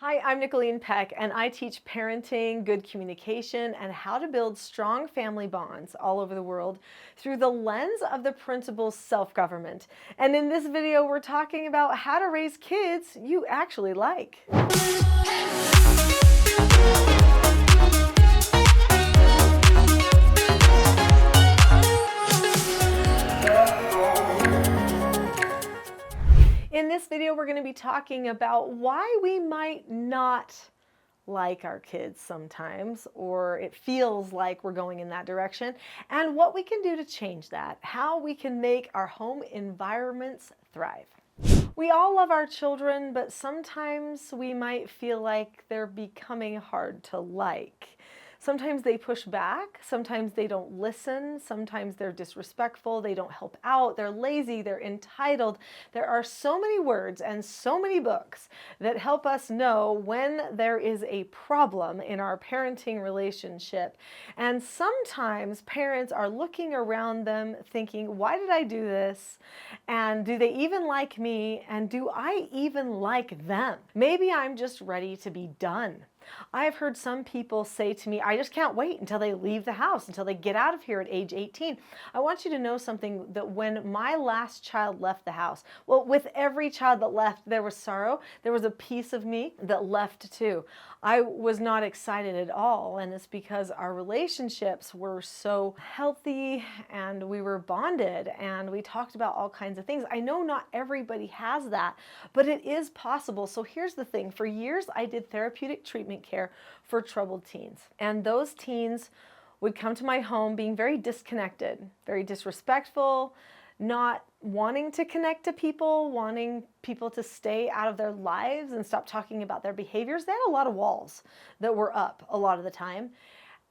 Hi, I'm Nicholeen Peck, and I teach parenting, good communication, and how to build strong family bonds all over the world through the lens of the principle self-government. And in this video, we're talking about how to raise kids you actually like. In this video, we're going to be talking about why we might not like our kids sometimes, or it feels like we're going in that direction, and what we can do to change that, how we can make our home environments thrive. We all love our children, but sometimes we might feel like they're becoming hard to like. Sometimes they push back, sometimes they don't listen, sometimes they're disrespectful, they don't help out, they're lazy, they're entitled. There are so many words and so many books that help us know when there is a problem in our parenting relationship. And sometimes parents are looking around them thinking, why did I do this? And do they even like me? And do I even like them? Maybe I'm just ready to be done. I've heard some people say to me, I just can't wait until they leave the house, until they get out of here at age 18. I want you to know something, that when my last child left the house, well, with every child that left, there was sorrow. There was a piece of me that left too. I was not excited at all, and it's because our relationships were so healthy and we were bonded and we talked about all kinds of things. I know not everybody has that, but it is possible. So here's the thing. For years, I did therapeutic treatment care for troubled teens. And those teens would come to my home being very disconnected, very disrespectful, not wanting to connect to people, wanting people to stay out of their lives and stop talking about their behaviors. They had a lot of walls that were up a lot of the time.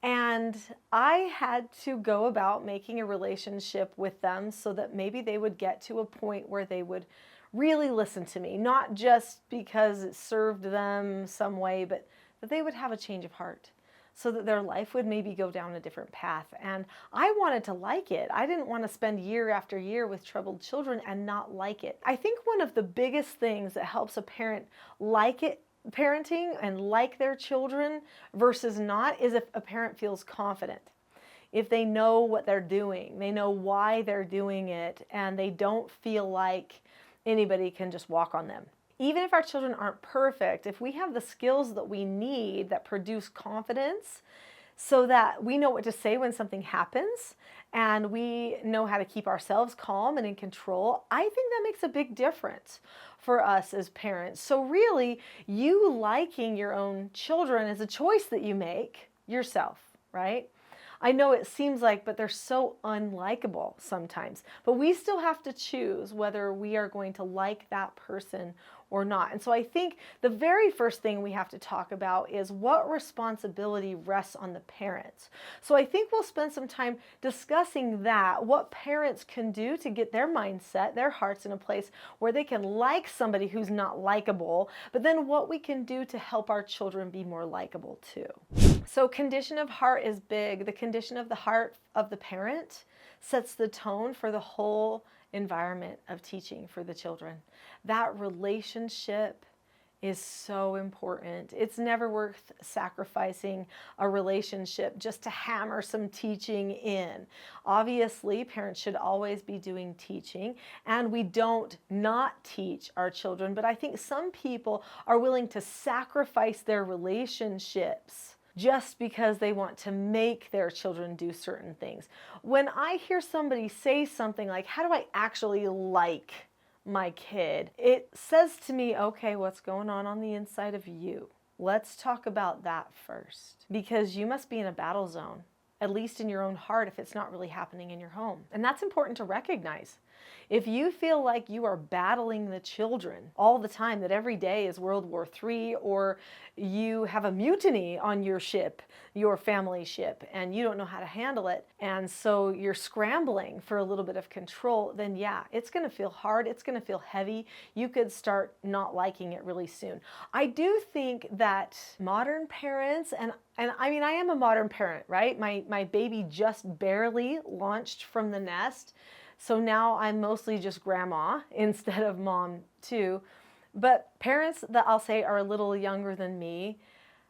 And I had to go about making a relationship with them so that maybe they would get to a point where they would really listen to me, not just because it served them some way, but that they would have a change of heart so that their life would maybe go down a different path. And I wanted to like it. I didn't want to spend year after year with troubled children and not like it. I think one of the biggest things that helps a parent like it, parenting and like their children versus not, is if a parent feels confident. If they know what they're doing, they know why they're doing it, and they don't feel like anybody can just walk on them. Even if our children aren't perfect, if we have the skills that we need that produce confidence so that we know what to say when something happens and we know how to keep ourselves calm and in control, I think that makes a big difference for us as parents. So really, you liking your own children is a choice that you make yourself, right? I know it seems like, but they're so unlikable sometimes. But we still have to choose whether we are going to like that person or not. And so I think the very first thing we have to talk about is what responsibility rests on the parents. So I think we'll spend some time discussing that, what parents can do to get their mindset, their hearts in a place where they can like somebody who's not likable, but then what we can do to help our children be more likable too. So condition of heart is big. The condition of the heart of the parent sets the tone for the whole environment of teaching for the children. That relationship is so important. It's never worth sacrificing a relationship just to hammer some teaching in. Obviously, parents should always be doing teaching, and we don't not teach our children, but I think some people are willing to sacrifice their relationships just because they want to make their children do certain things. When I hear somebody say something like, how do I actually like my kid? It says to me, okay, what's going on the inside of you? Let's talk about that first, because you must be in a battle zone, at least in your own heart, if it's not really happening in your home. And that's important to recognize. If you feel like you are battling the children all the time, that every day is World War III, or you have a mutiny on your ship, your family ship, and you don't know how to handle it, and so you're scrambling for a little bit of control, then yeah, it's going to feel hard. It's going to feel heavy. You could start not liking it really soon. I do think that modern parents, and I mean, I am a modern parent, right? My baby just barely launched from the nest. So now I'm mostly just grandma instead of mom too. But parents that I'll say are a little younger than me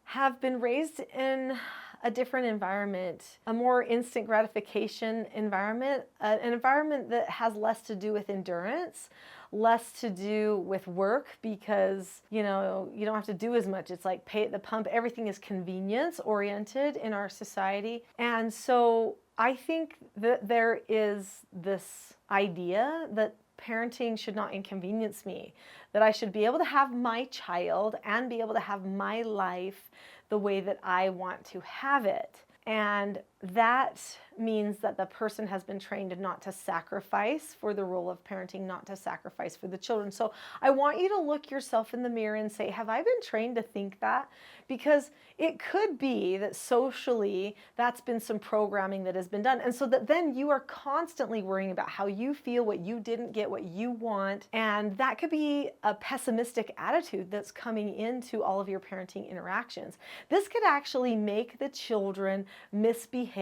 have been raised in a different environment, a more instant gratification environment, an environment that has less to do with endurance, less to do with work, because you don't have to do as much. It's like pay at the pump. Everything is convenience oriented in our society. And so I think that there is this idea that parenting should not inconvenience me, that I should be able to have my child and be able to have my life the way that I want to have it. And that means that the person has been trained not to sacrifice for the role of parenting, not to sacrifice for the children. So I want you to look yourself in the mirror and say, have I been trained to think that? Because it could be that socially that's been some programming that has been done. And so that then you are constantly worrying about how you feel, what you didn't get, what you want. And that could be a pessimistic attitude that's coming into all of your parenting interactions. This could actually make the children misbehave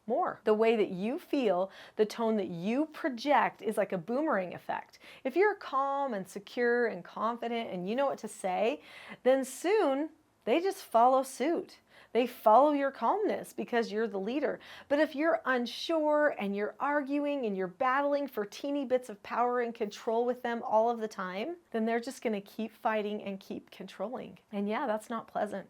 more. The way that you feel, the tone that you project is like a boomerang effect. If you're calm and secure and confident and you know what to say, then soon they just follow suit. They follow your calmness because you're the leader. But if you're unsure and you're arguing and you're battling for teeny bits of power and control with them all of the time, then they're just going to keep fighting and keep controlling. And yeah, that's not pleasant.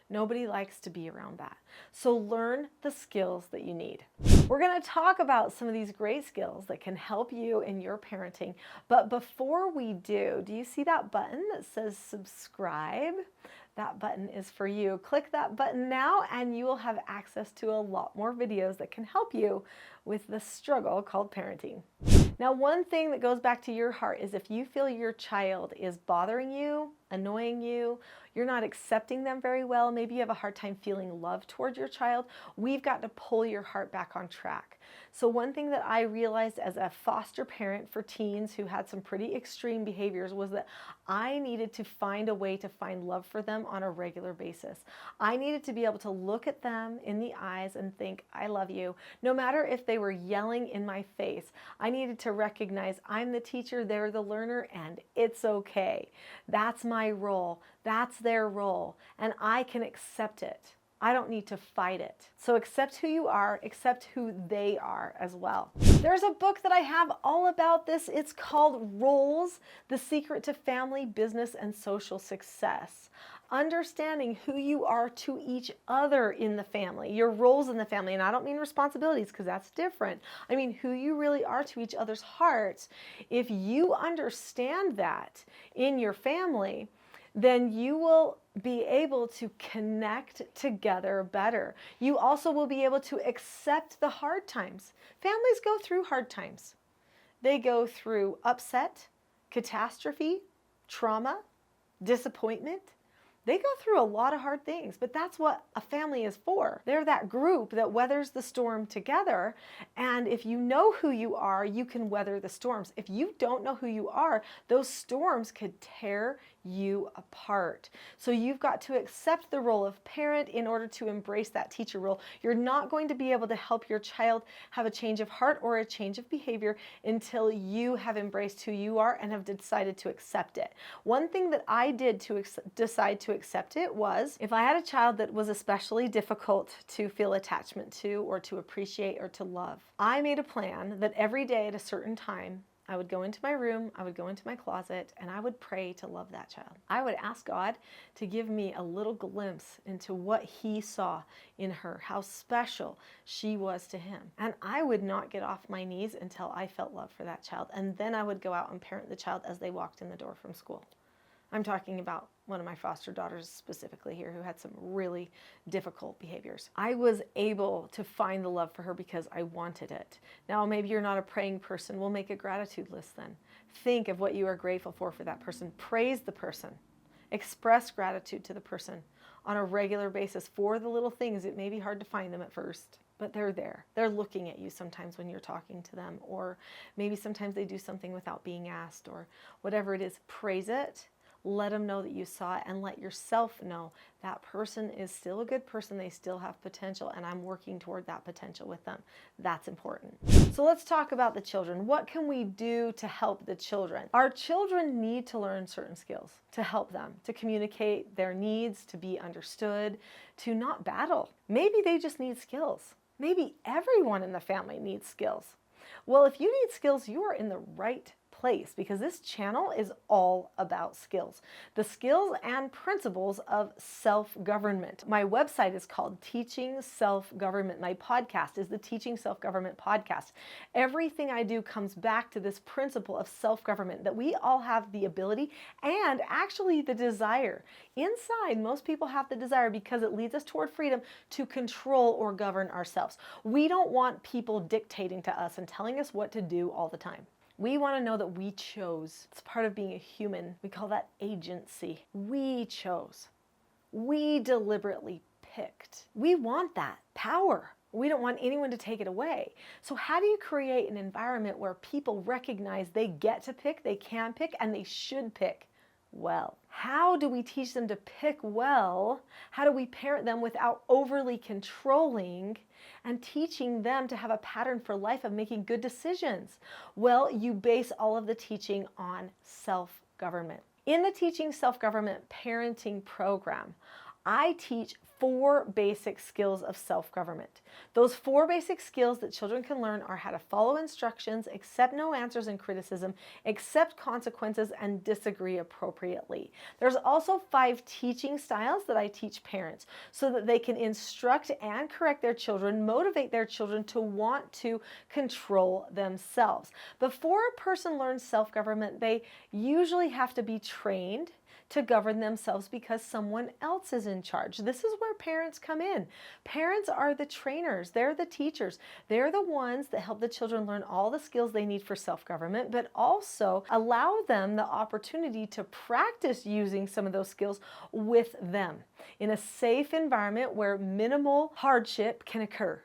Nobody likes to be around that. So learn the skills that you need. We're going to talk about some of these great skills that can help you in your parenting. But before we do you see that button that says subscribe? That button is for you. Click that button now and you will have access to a lot more videos that can help you with the struggle called parenting. Now, one thing that goes back to your heart is if you feel your child is bothering you, annoying you, you're not accepting them very well, maybe you have a hard time feeling love towards your child, we've got to pull your heart back on track. So one thing that I realized as a foster parent for teens who had some pretty extreme behaviors was that I needed to find a way to find love for them on a regular basis. I needed to be able to look at them in the eyes and think, I love you. No matter if they were yelling in my face, I needed to recognize I'm the teacher, they're the learner, and it's okay. That's my role. That's their role. And I can accept it. I don't need to fight it. So accept who you are, accept who they are as well. There's a book that I have all about this. It's called Roles: The Secret to Family, Business, and Social Success. Understanding who you are to each other in the family, your roles in the family. And I don't mean responsibilities because that's different. I mean who you really are to each other's hearts. If you understand that in your family, then you will be able to connect together better. You also will be able to accept the hard times. Families go through hard times. They go through upset, catastrophe, trauma, disappointment. They go through a lot of hard things, but that's what a family is for. They're that group that weathers the storm together, and if you know who you are, you can weather the storms. If you don't know who you are, those storms could tear you apart. So you've got to accept the role of parent in order to embrace that teacher role. You're not going to be able to help your child have a change of heart or a change of behavior until you have embraced who you are and have decided to accept it. One thing that I did to decide to accept it was if I had a child that was especially difficult to feel attachment to or to appreciate or to love, I made a plan that every day at a certain time I would go into my room, I would go into my closet, and I would pray to love that child. I would ask God to give me a little glimpse into what He saw in her, how special she was to Him. And I would not get off my knees until I felt love for that child. And then I would go out and parent the child as they walked in the door from school. I'm talking about one of my foster daughters specifically here who had some really difficult behaviors. I was able to find the love for her because I wanted it. Now, maybe you're not a praying person. We'll make a gratitude list then. Think of what you are grateful for that person. Praise the person. Express gratitude to the person on a regular basis for the little things. It may be hard to find them at first, but they're there. They're looking at you sometimes when you're talking to them, or maybe sometimes they do something without being asked, or whatever it is. Praise it. let them know that you saw it, and let yourself know that person is still a good person. They still have potential, and I'm working toward that potential with them. That's important. So let's talk about the children. What can we do to help the children? Our children need to learn certain skills to help them, to communicate their needs, to be understood, to not battle. Maybe they just need skills. Maybe everyone in the family needs skills. Well, if you need skills, you are in the right place, because this channel is all about skills. The skills and principles of self-government. My website is called Teaching Self-Government. My podcast is the Teaching Self-Government podcast. Everything I do comes back to this principle of self-government, that we all have the ability and actually the desire. Inside, most people have the desire, because it leads us toward freedom, to control or govern ourselves. We don't want people dictating to us and telling us what to do all the time. We want to know that we chose. It's part of being a human. We call that agency. We chose. We deliberately picked. We want that power. We don't want anyone to take it away. So how do you create an environment where people recognize they get to pick, they can pick, and they should pick well? How do we teach them to pick well? How do we parent them without overly controlling and teaching them to have a pattern for life of making good decisions? Well, you base all of the teaching on self-government. In the Teaching Self-Government Parenting program, I teach 4 basic skills of self-government. Those 4 basic skills that children can learn are how to follow instructions, accept no answers and criticism, accept consequences, and disagree appropriately. There's also 5 teaching styles that I teach parents so that they can instruct and correct their children, motivate their children to want to control themselves. Before a person learns self-government, they usually have to be trained to govern themselves because someone else is in charge. This is where parents come in. Parents are the trainers. They're the teachers. They're the ones that help the children learn all the skills they need for self-government, but also allow them the opportunity to practice using some of those skills with them in a safe environment where minimal hardship can occur.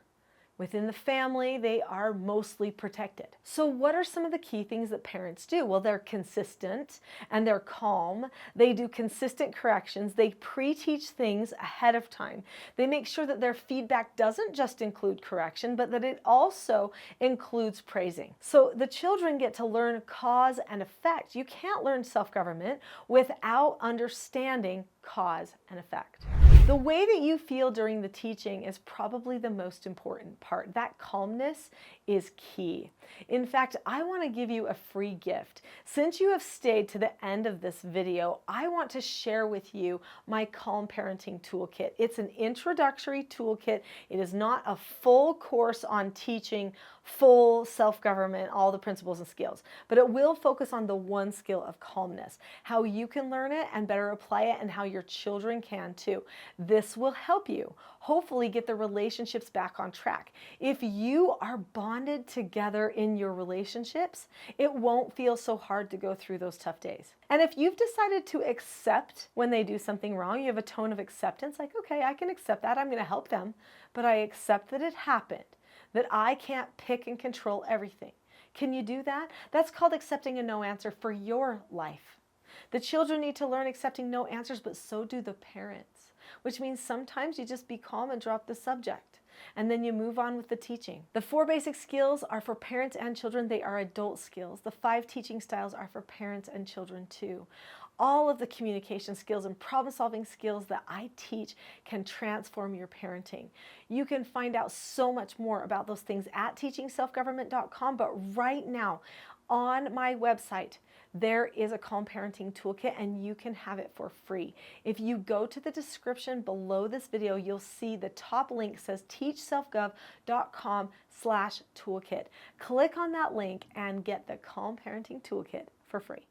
Within the family, they are mostly protected. So what are some of the key things that parents do? Well, they're consistent and they're calm. They do consistent corrections. They pre-teach things ahead of time. They make sure that their feedback doesn't just include correction, but that it also includes praising. So the children get to learn cause and effect. You can't learn self-government without understanding cause and effect. The way that you feel during the teaching is probably the most important part. That calmness is key. In fact, I want to give you a free gift. Since you have stayed to the end of this video, I want to share with you my Calm Parenting Toolkit. It's an introductory toolkit. It is not a full course on teaching full self-government, all the principles and skills, but it will focus on the one skill of calmness, how you can learn it and better apply it, and how your children can too. This will help you hopefully get the relationships back on track. If you are bonded together in your relationships, it won't feel so hard to go through those tough days. And if you've decided to accept when they do something wrong, you have a tone of acceptance, like, okay, I can accept that, I'm going to help them, but I accept that it happened, that I can't pick and control everything. Can you do that? That's called accepting a no answer for your life. The children need to learn accepting no answers, but so do the parents, which means sometimes you just be calm and drop the subject, and then you move on with the teaching. The 4 basic skills are for parents and children. They are adult skills. The 5 teaching styles are for parents and children too. All of the communication skills and problem-solving skills that I teach can transform your parenting. You can find out so much more about those things at teachingselfgovernment.com, but right now on my website, there is a Calm Parenting Toolkit, and you can have it for free. If you go to the description below this video, you'll see the top link says teachselfgov.com/toolkit. Click on that link and get the Calm Parenting Toolkit for free.